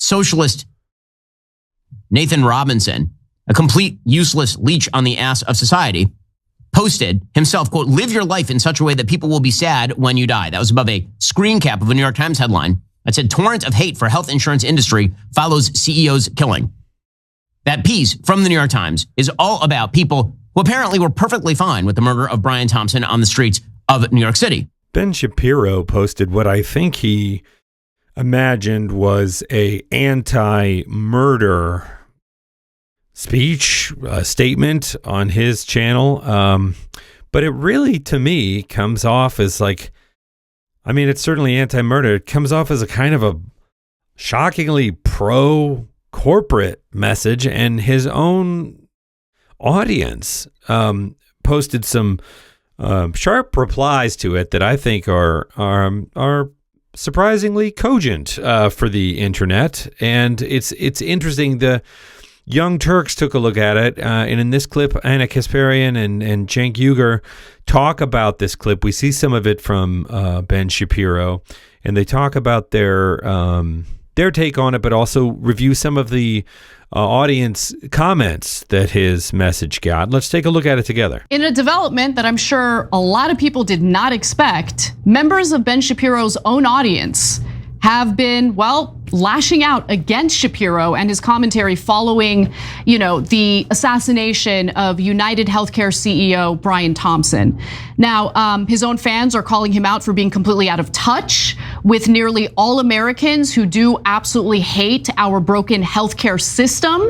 socialist Nathan Robinson, a complete useless leech on the ass of society, posted himself, quote, "Live your life in such a way that people will be sad when you die." That was above a screen cap of a New York Times headline that said, "Torrent of hate for health insurance industry follows CEO's killing." That piece from the New York Times is all about people who apparently were perfectly fine with the murder of Brian Thompson on the streets of New York City. Ben Shapiro posted what I think he imagined was a anti-murder speech, statement on his channel. But it really, to me, comes off as like, I mean, it's certainly anti-murder. It comes off as a kind of a shockingly pro-corporate message, and his own audience posted some sharp replies to it that I think are surprisingly cogent for the internet. And it's interesting. The Young Turks took a look at it, and in this clip, Kasparian and Cenk Uygur talk about this clip. We see some of it from Ben Shapiro, and they talk about their take on it, but also review some of the audience comments that his message got. Let's take a look at it together. In a development that I'm sure a lot of people did not expect, members of Ben Shapiro's own audience have been, well, lashing out against Shapiro and his commentary following, the assassination of United Healthcare CEO Brian Thompson. Now, his own fans are calling him out for being completely out of touch with nearly all Americans who do absolutely hate our broken healthcare system.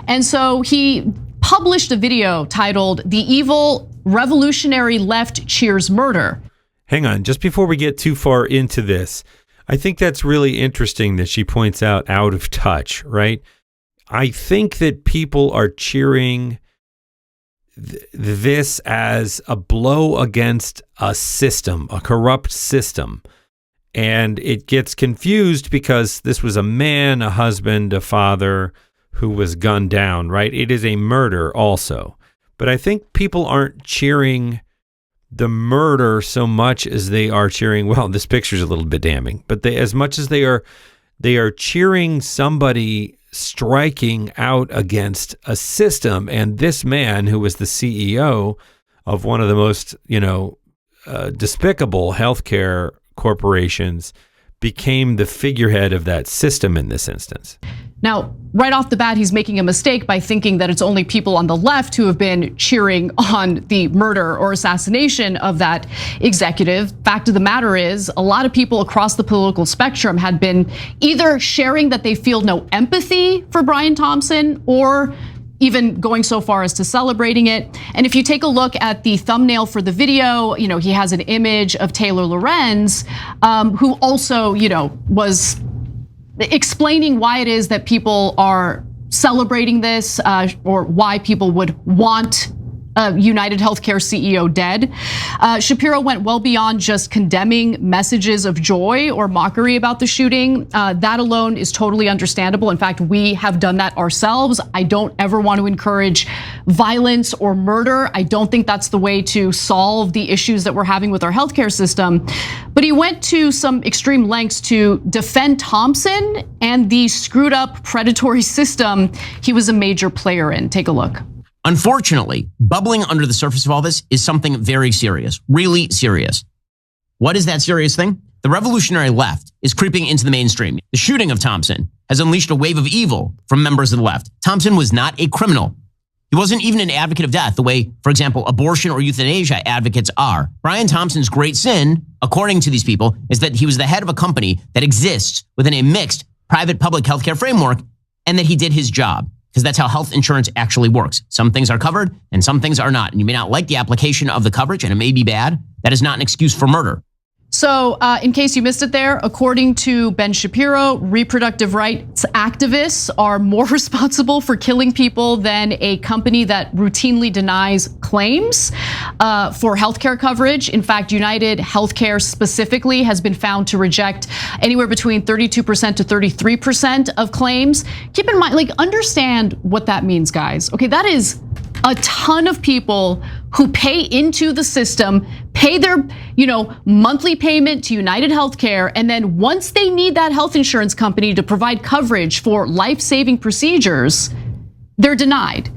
And so he published a video titled "The Evil Revolutionary Left Cheers Murder." Hang on, just before we get too far into this, I think that's really interesting that she points out of touch, right? I think that people are cheering this as a blow against a system, a corrupt system. And it gets confused because this was a man, a husband, a father who was gunned down, right? It is a murder also. But I think people aren't cheering the murder so much as they are cheering, well, this picture's a little bit damning, but as much as they are cheering somebody striking out against a system. And this man, who was the CEO of one of the most, despicable healthcare corporations, became the figurehead of that system in this instance. Now, right off the bat, he's making a mistake by thinking that it's only people on the left who have been cheering on the murder or assassination of that executive. Fact of the matter is, a lot of people across the political spectrum had been either sharing that they feel no empathy for Brian Thompson or even going so far as to celebrating it. And if you take a look at the thumbnail for the video, he has an image of Taylor Lorenz, who also, was explaining why it is that people are celebrating this, or why people would want United Healthcare CEO dead. Shapiro went well beyond just condemning messages of joy or mockery about the shooting. That alone is totally understandable. In fact, we have done that ourselves. I don't ever want to encourage violence or murder. I don't think that's the way to solve the issues that we're having with our healthcare system. But he went to some extreme lengths to defend Thompson and the screwed up predatory system he was a major player in. Take a look. Unfortunately, bubbling under the surface of all this is something very serious, really serious. What is that serious thing? The revolutionary left is creeping into the mainstream. The shooting of Thompson has unleashed a wave of evil from members of the left. Thompson was not a criminal. He wasn't even an advocate of death, the way, for example, abortion or euthanasia advocates are. Brian Thompson's great sin, according to these people, is that he was the head of a company that exists within a mixed private-public healthcare framework, and that he did his job. Because that's how health insurance actually works. Some things are covered and some things are not. And you may not like the application of the coverage, and it may be bad. That is not an excuse for murder. So in case you missed it there, according to Ben Shapiro, reproductive rights activists are more responsible for killing people than a company that routinely denies claims for healthcare coverage. In fact, United Healthcare specifically has been found to reject anywhere between 32% to 33% of claims. Keep in mind, understand what that means, guys. Okay, that is a ton of people who pay into the system, pay their, monthly payment to United Healthcare, and then once they need that health insurance company to provide coverage for life-saving procedures, they're denied.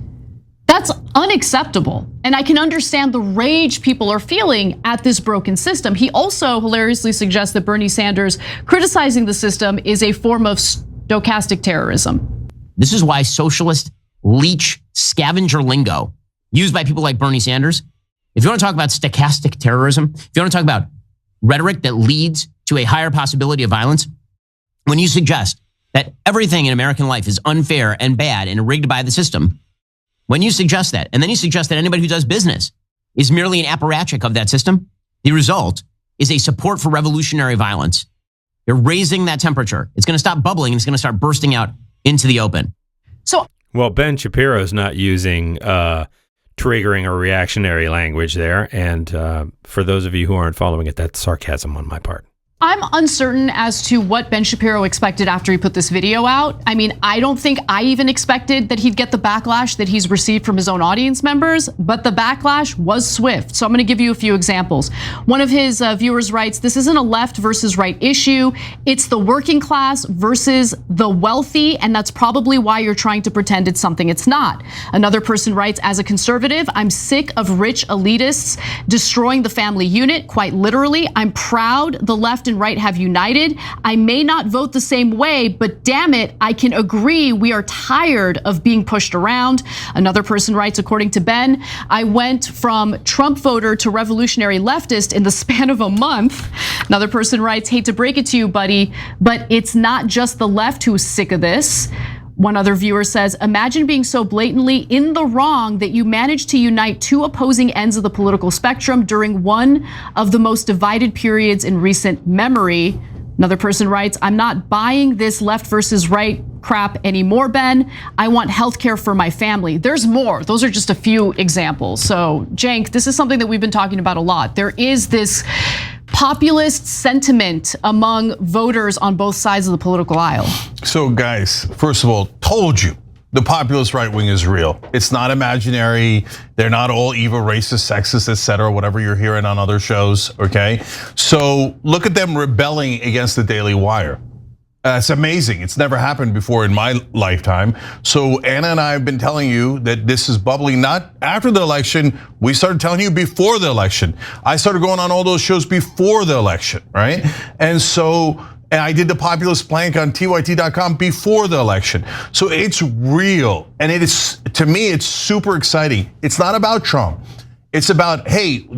That's unacceptable. And I can understand the rage people are feeling at this broken system. He also hilariously suggests that Bernie Sanders criticizing the system is a form of stochastic terrorism. This is why socialist leech scavenger lingo used by people like Bernie Sanders, if you want to talk about stochastic terrorism, if you want to talk about rhetoric that leads to a higher possibility of violence, when you suggest that everything in American life is unfair and bad and rigged by the system, when you suggest that, and then you suggest that anybody who does business is merely an apparatchik of that system, the result is a support for revolutionary violence. You're raising that temperature. It's going to stop bubbling and it's going to start bursting out into the open. Well, Ben Shapiro is not using triggering or reactionary language there. And for those of you who aren't following it, that's sarcasm on my part. I'm uncertain as to what Ben Shapiro expected after he put this video out. I mean, I don't think I even expected that he'd get the backlash that he's received from his own audience members, but the backlash was swift. So I'm gonna give you a few examples. One of his viewers writes, this isn't a left versus right issue. It's the working class versus the wealthy, and that's probably why you're trying to pretend it's something it's not. Another person writes, as a conservative, I'm sick of rich elitists destroying the family unit, quite literally. I'm proud the left and right have united. I may not vote the same way, but damn it, I can agree we are tired of being pushed around. Another person writes, according to Ben, I went from Trump voter to revolutionary leftist in the span of a month. Another person writes, hate to break it to you, buddy, but it's not just the left who's sick of this. One other viewer says, imagine being so blatantly in the wrong that you managed to unite two opposing ends of the political spectrum during one of the most divided periods in recent memory. Another person writes, I'm not buying this left versus right crap anymore, Ben. I want healthcare for my family. There's more. Those are just a few examples. So, Cenk, this is something that we've been talking about a lot. There is this populist sentiment among voters on both sides of the political aisle. So guys, first of all, told you the populist right wing is real. It's not imaginary. They're not all evil, racist, sexist, etc., whatever you're hearing on other shows, okay? So look at them rebelling against the Daily Wire. It's amazing. It's never happened before in my lifetime. So Anna and I have been telling you that this is bubbling not after the election. We started telling you before the election. I started going on all those shows before the election, right? And I did the populist plank on tyt.com before the election. So it's real. And it is, to me, it's super exciting. It's not about Trump. It's about, hey,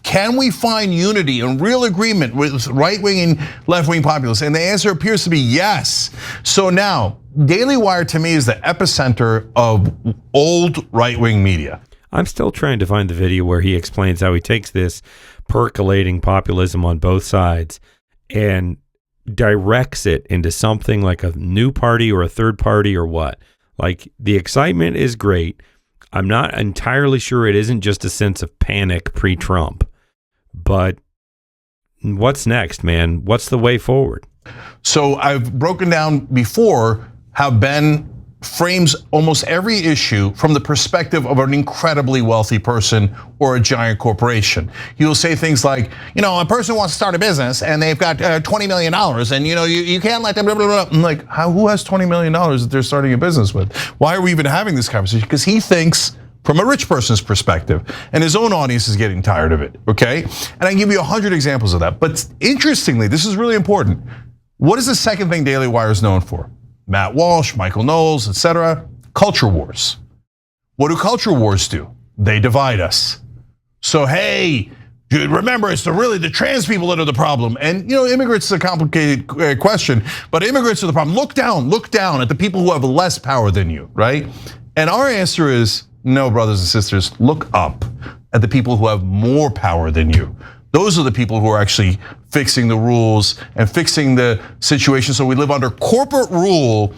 can we find unity and real agreement with right-wing and left-wing populists? And the answer appears to be yes. So now, Daily Wire to me is the epicenter of old right-wing media. I'm still trying to find the video where he explains how he takes this percolating populism on both sides and directs it into something like a new party or a third party or what. Like, the excitement is great. I'm not entirely sure it isn't just a sense of panic pre-Trump, but what's next, man? What's the way forward? So I've broken down before how Ben frames almost every issue from the perspective of an incredibly wealthy person or a giant corporation. He will say things like, a person wants to start a business and they've got $20 million and you can't let them blah, blah, blah. I'm like, who has $20 million that they're starting a business with? Why are we even having this conversation? Because he thinks from a rich person's perspective, and his own audience is getting tired of it, okay? And I can give you 100 examples of that. But interestingly, this is really important. What is the second thing Daily Wire is known for? Matt Walsh, Michael Knowles, etc. Culture wars. What do culture wars do? They divide us. So hey, dude, remember, it's really the trans people that are the problem. And immigrants is a complicated question, but immigrants are the problem. Look down at the people who have less power than you, right? And our answer is no, brothers and sisters, look up at the people who have more power than you. Those are the people who are actually fixing the rules and fixing the situation so we live under corporate rule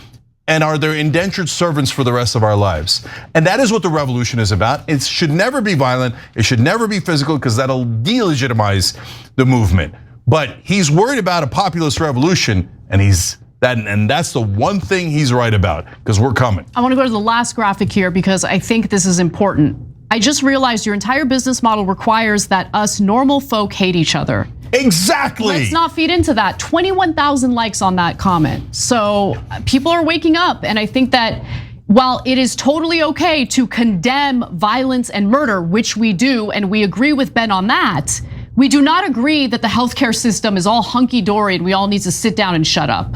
and are their indentured servants for the rest of our lives. And that is what the revolution is about. It should never be violent. It should never be physical because that'll delegitimize the movement. But he's worried about a populist revolution and he's And that's the one thing he's right about, because we're coming. I want to go to the last graphic here because I think this is important. I just realized your entire business model requires that us normal folk hate each other. Exactly. Let's not feed into that. 21,000 likes on that comment. So people are waking up. And I think that while it is totally okay to condemn violence and murder, which we do, and we agree with Ben on that, we do not agree that the healthcare system is all hunky-dory and we all need to sit down and shut up.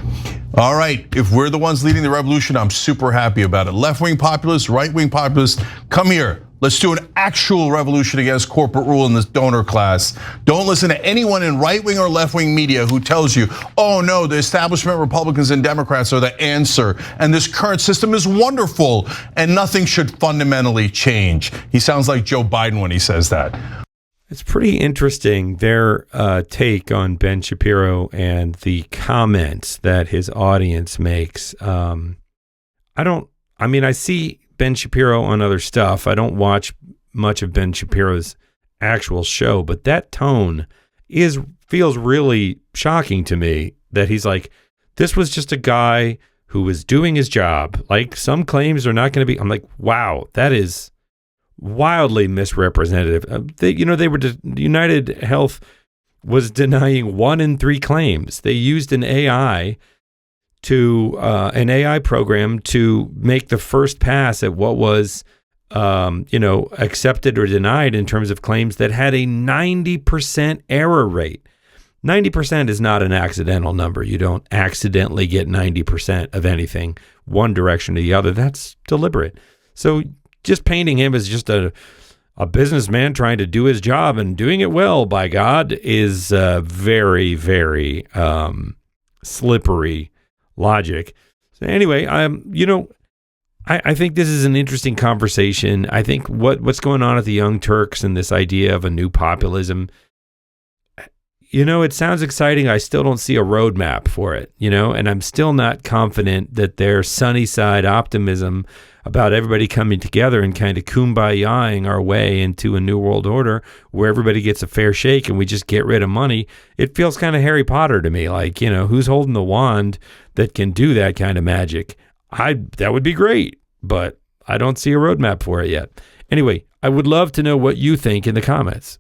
All right, if we're the ones leading the revolution, I'm super happy about it. Left-wing populists, right-wing populists, come here. Let's do an actual revolution against corporate rule in this donor class. Don't listen to anyone in right-wing or left-wing media who tells you, oh no, the establishment Republicans and Democrats are the answer, and this current system is wonderful, and nothing should fundamentally change. He sounds like Joe Biden when he says that. It's pretty interesting, their take on Ben Shapiro and the comments that his audience makes. I see Ben Shapiro on other stuff. I don't watch much of Ben Shapiro's actual show, but that tone feels really shocking to me, that he's like, this was just a guy who was doing his job. Like, some claims are not going to be, I'm like, wow, that is wildly misrepresentative. United Health was denying 1 in 3 claims. They used an AI program to make the first pass at what was, accepted or denied in terms of claims that had a 90% error rate. 90% is not an accidental number. You don't accidentally get 90% of anything one direction or the other. That's deliberate. So just painting him as just a businessman trying to do his job and doing it well, by God, is very, very slippery logic. So anyway, I think this is an interesting conversation. I think what's going on at the Young Turks and this idea of a new populism, it sounds exciting. I still don't see a roadmap for it, and I'm still not confident that their sunny side optimism about everybody coming together and kind of kumbayaing our way into a new world order where everybody gets a fair shake and we just get rid of money. It feels kind of Harry Potter to me. Like, who's holding the wand that can do that kind of magic? That would be great, but I don't see a roadmap for it yet. Anyway, I would love to know what you think in the comments.